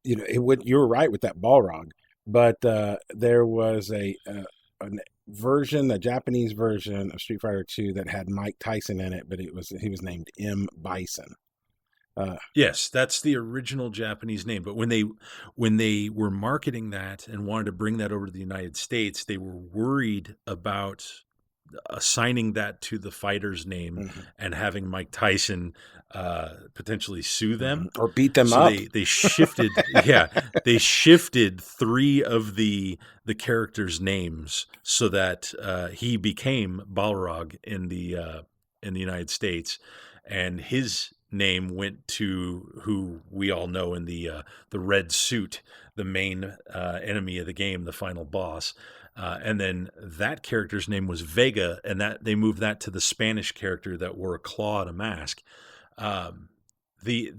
you were right with that Balrog, but there was a a Japanese version of Street Fighter 2 that had Mike Tyson in it, but he was named M. Bison. Yes, that's the original Japanese name. But when they were marketing that and wanted to bring that over to the United States, they were worried about assigning that to the fighter's name and having Mike Tyson potentially sue them or beat them up. They shifted, they shifted 3 of the characters' names so that he became Balrog in the United States, and his name went to who we all know in the red suit, the main enemy of the game, the final boss. And then that character's name was Vega, and that they moved that to the Spanish character that wore a claw and a mask. The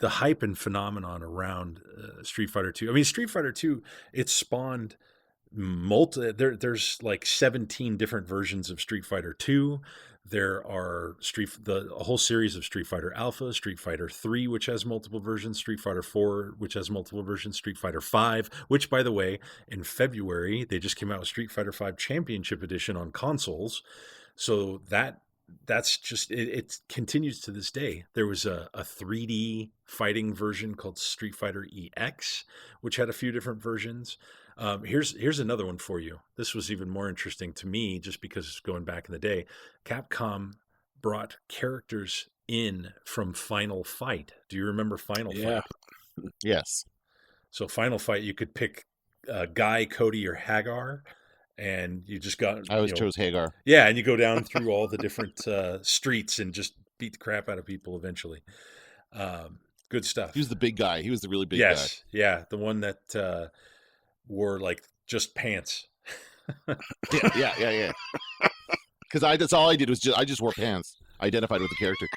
hype and phenomenon around Street Fighter 2. I mean, Street Fighter 2, it spawned there's like 17 different versions of Street Fighter 2. There are a whole series of Street Fighter Alpha, Street Fighter 3, which has multiple versions, Street Fighter 4, which has multiple versions, Street Fighter 5, which, by the way, in February, they just came out with Street Fighter 5 Championship Edition on consoles. So that's just, it continues to this day. There was a 3D fighting version called Street Fighter EX, which had a few different versions. Here's another one for you. This was even more interesting to me just because going back in the day, Capcom brought characters in from Final Fight. Do you remember Final Fight? Yes. So Final Fight, you could pick Guy, Cody, or Hagar, and you just got... I always chose Hagar. Yeah, and you go down through all the different streets and just beat the crap out of people eventually. Good stuff. He was the big guy. He was the really big guy. Yes, yeah, the one that... wore like just pants. yeah. Because that's all I did was I just wore pants. I identified with the character.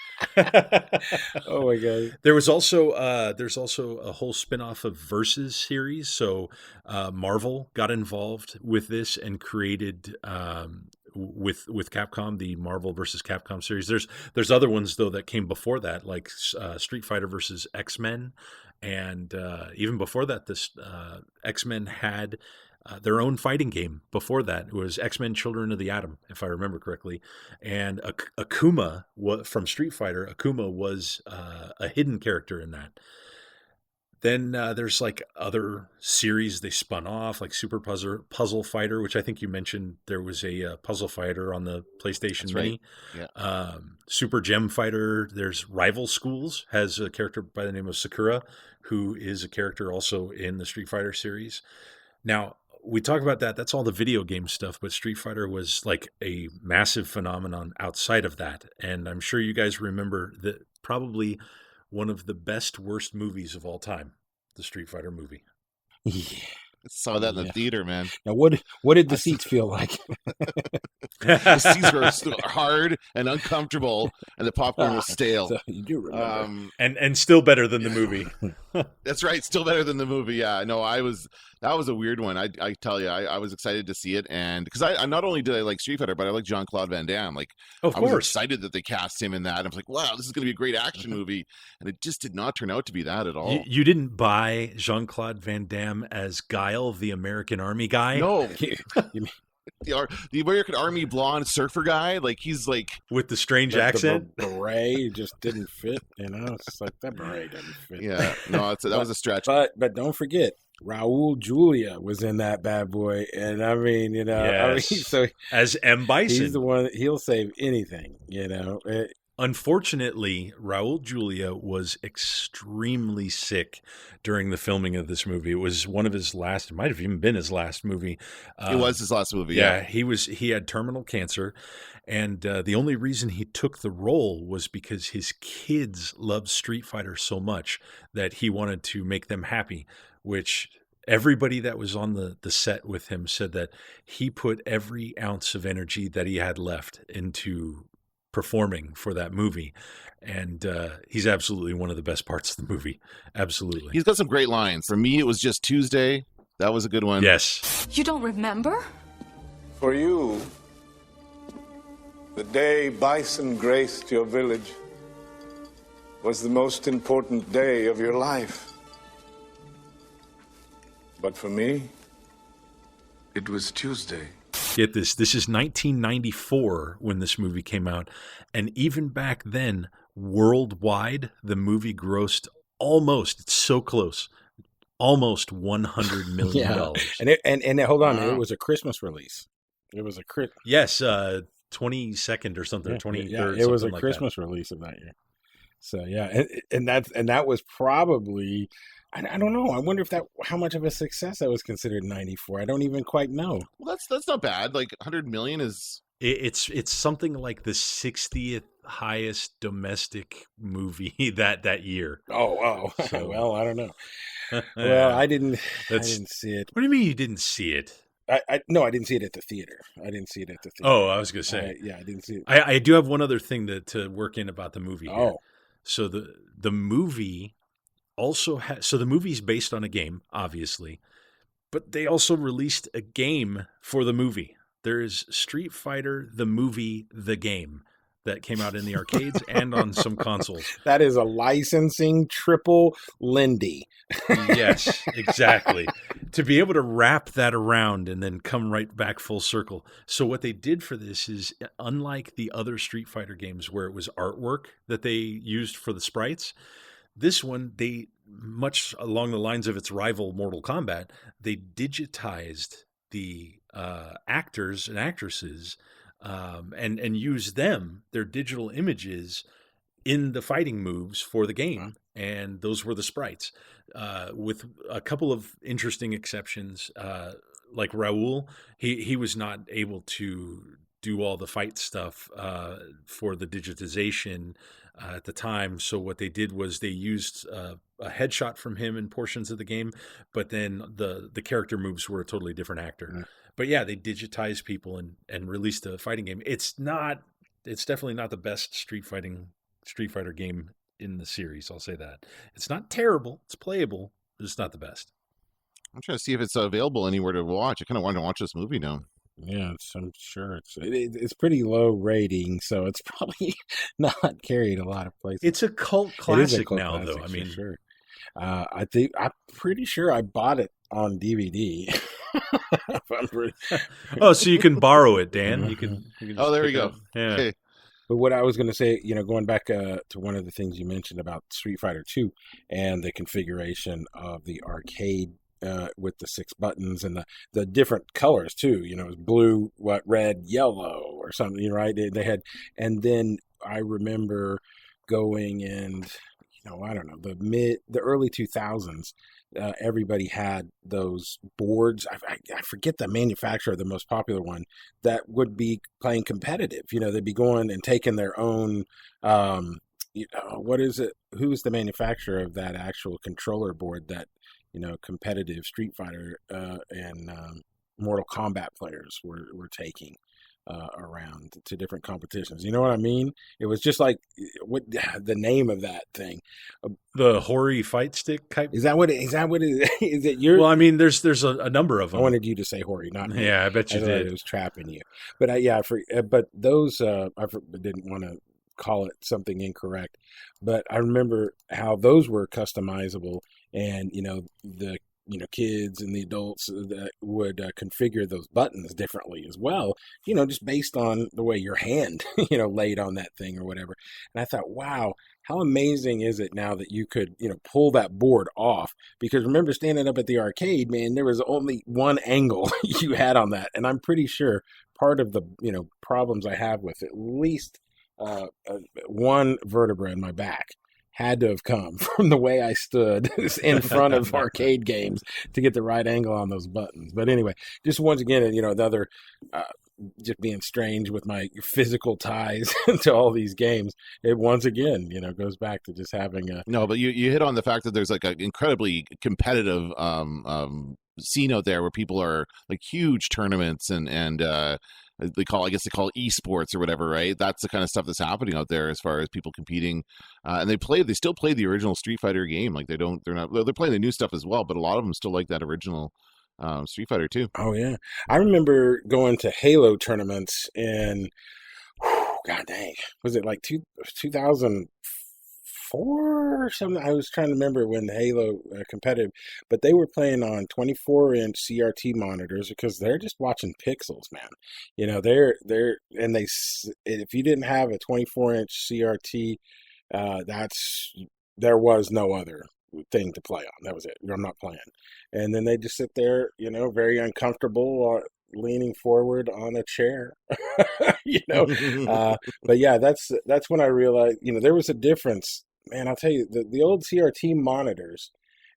Oh my god! There's also a whole spin-off of Versus series. So Marvel got involved with this and created with Capcom the Marvel versus Capcom series. There's other ones though that came before that, like Street Fighter versus X-Men. And even before that, this X-Men had their own fighting game. Before that, it was X-Men Children of the Atom, if I remember correctly. And Akuma from Street Fighter, Akuma was a hidden character in that. Then there's like other series they spun off, like Super Puzzle Fighter, which I think you mentioned. There was a Puzzle Fighter on the PlayStation Mini. Right. Yeah. Super Gem Fighter. There's Rival Schools, has a character by the name of Sakura, who is a character also in the Street Fighter series. Now, we talk about that. That's all the video game stuff, but Street Fighter was like a massive phenomenon outside of that. And I'm sure you guys remember that probably one of the best, worst movies of all time, the Street Fighter movie. Yeah. Saw that in the theater, man. Now, what did the seats feel like? The seats were hard and uncomfortable, and the popcorn was stale. So you do remember. And still better than the movie. That's right, still better than the movie. Yeah, no, that was a weird one. I tell you, I was excited to see it, and because I not only did I like Street Fighter, but I like Jean-Claude Van Damme. Like, of course, I was excited that they cast him in that. I was like, wow, this is going to be a great action movie, and it just did not turn out to be that at all. You didn't buy Jean-Claude Van Damme as Guile, the American Army guy? No. The American Army blonde surfer guy, like he's like with the strange accent. The beret just didn't fit, you know. It's like that beret doesn't fit. Yeah, no, that was a stretch. But don't forget, Raul Julia was in that bad boy, and I mean, you know, yes. So as M. Bison, he's the one. He'll save anything, you know. Unfortunately, Raul Julia was extremely sick during the filming of this movie. It was one of his last, it might have even been his last movie. It was his last movie, yeah. He had terminal cancer, and the only reason he took the role was because his kids loved Street Fighter so much that he wanted to make them happy, which everybody that was on the set with him said that he put every ounce of energy that he had left into performing for that movie, and he's absolutely one of the best parts of the movie. Absolutely. He's got some great lines. For me, it was just Tuesday. That was a good one. Yes. You don't remember? For you, the day Bison graced your village was the most important day of your life. But for me, It was Tuesday. Get this. This is 1994 when this movie came out. And even back then, worldwide, the movie grossed almost, it's so close, almost $100 million. Yeah. And hold on, it was a Christmas release. It was a Yes, 22nd or something, 23rd. Yeah, it was a Christmas release of that year. So yeah, and that was probably, I don't know. I wonder if how much of a success that was considered in '94. I don't even quite know. Well, that's not bad. Like 100 million is. It's something like the 60th highest domestic movie that year. Oh wow. So, well, I don't know. Well, I didn't see it. What do you mean you didn't see it? No, I didn't see it at the theater. Oh, I was going to say. I didn't see it. I do have one other thing to work in about the movie here. Oh. So the movie also has, so the movie's based on a game, obviously, but they also released a game for the movie. There is Street Fighter, the movie, the game, that came out in the arcades and on some consoles. That is a licensing triple Lindy. Yes, exactly. To be able to wrap that around and then come right back full circle. So what they did for this is, unlike the other Street Fighter games where it was artwork that they used for the sprites, this one, they, much along the lines of its rival Mortal Kombat, they digitized the actors and actresses and use them, their digital images, in the fighting moves for the game. And those were the sprites, with a couple of interesting exceptions. Like Raul, he was not able to do all the fight stuff for the digitization at the time. So what they did was they used a headshot from him in portions of the game, but then the character moves were a totally different actor. But yeah, they digitized people and released a fighting game. It's definitely not the best Street Fighter game in the series. I'll say that. It's not terrible. It's playable, but it's not the best. I'm trying to see if it's available anywhere to watch. I kind of want to watch this movie now. Yeah, I'm sure it's pretty low rating, so it's probably not carried a lot of places. It's a cult classic now, though. I mean, sure. I'm pretty sure I bought it on DVD. Oh, so you can borrow it, Dan. You can oh, there you go. Yeah. Okay. But what I was going to say, going back to one of the things you mentioned about Street Fighter 2 and the configuration of the arcade with the 6 buttons and the different colors too. It was blue, red, yellow, or something. Right? They had, and then I remember going and I don't know, the early 2000s. Everybody had those boards. I forget the manufacturer, the most popular one, that would be playing competitive. They'd be going and taking their own, what is it? Who's the manufacturer of that actual controller board that, competitive Street Fighter and Mortal Kombat players were taking around to different competitions? You know what I mean? It was just like, what the name of that thing? The Hori fight stick type. Is that what it is? Is it your? Well, I mean, there's a number of them. I wanted you to say Hori, not me. Yeah, I bet you did. It was trapping you, but but those I didn't want to call it something incorrect, but I remember how those were customizable, and the kids and the adults that would configure those buttons differently as well, just based on the way your hand, laid on that thing or whatever. And I thought, wow, how amazing is it now that you could, pull that board off? Because remember standing up at the arcade, man, there was only one angle you had on that. And I'm pretty sure part of the, problems I have with at least one vertebra in my back had to have come from the way I stood in front of arcade games to get the right angle on those buttons. But anyway, just once again, another just being strange with my physical ties to all these games. It once again, goes back to just having a... No, but you hit on the fact that there's like an incredibly competitive scene out there where people are like huge tournaments and they call esports or whatever, right? That's the kind of stuff that's happening out there as far as people competing, and they still play the original Street Fighter game. Like they're playing the new stuff as well, but a lot of them still like that original Street Fighter too. Oh yeah, I remember going to Halo tournaments in, God dang, was it like 2004 4 or something. I was trying to remember when Halo competitive, but they were playing on 24-inch CRT monitors because they're just watching pixels, man. You know, if you didn't have a 24-inch CRT, there was no other thing to play on. That was it. I'm not playing. And then they just sit there, you know, very uncomfortable, leaning forward on a chair, you know. But yeah, that's when I realized, you know, there was a difference, man. I'll tell you, the old CRT monitors,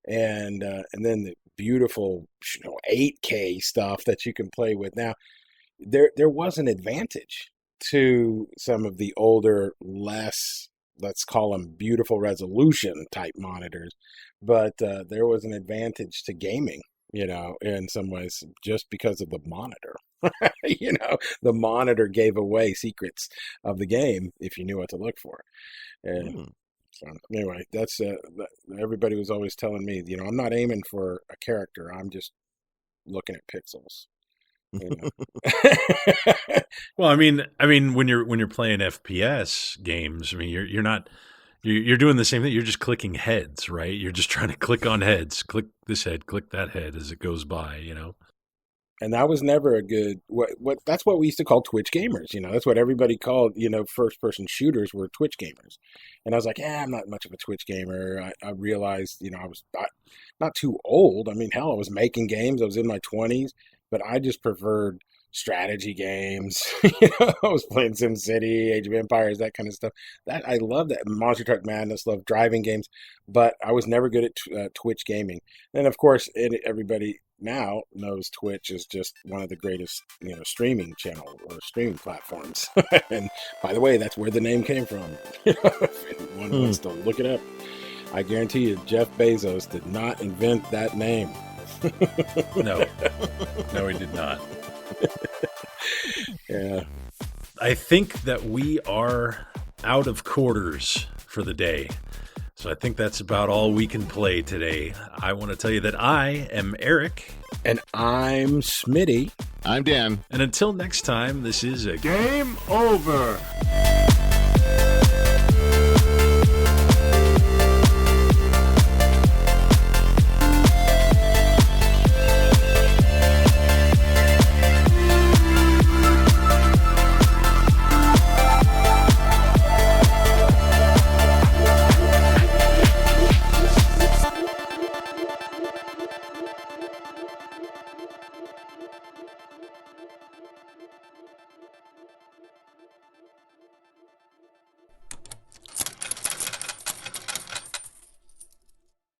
and then the beautiful, you know, 8K stuff that you can play with now. There was an advantage to some of the older, less, let's call them beautiful resolution type monitors, but there was an advantage to gaming, you know, in some ways, just because of the monitor. You know, the monitor gave away secrets of the game if you knew what to look for. And so anyway, that's everybody was always telling me, you know, I'm not aiming for a character. I'm just looking at pixels. You know? Well, I mean, when you're playing FPS games, I mean, you're doing the same thing. You're just clicking heads, right? You're just trying to click on heads, click this head, click that head as it goes by, you know. And that was never a good, that's what we used to call Twitch gamers. You know, that's what everybody called, you know, first person shooters were Twitch gamers. And I was like, I'm not much of a Twitch gamer. I realized, you know, I was not too old. I mean, hell, I was making games. I was in my 20s, but I just preferred strategy games. You know, I was playing SimCity, Age of Empires, that kind of stuff. That I love that. Monster Truck Madness, love driving games, but I was never good at Twitch gaming. And of course, everybody now knows Twitch is just one of the greatest, you know, streaming channel or streaming platforms. And by the way, that's where the name came from. If anyone wants to look it up, I guarantee you, Jeff Bezos did not invent that name. No, he did not. Yeah. I think that we are out of quarters for the day. So I think that's about all we can play today. I want to tell you that I am Eric. And I'm Smitty. I'm Dan. And until next time, this is a Game over.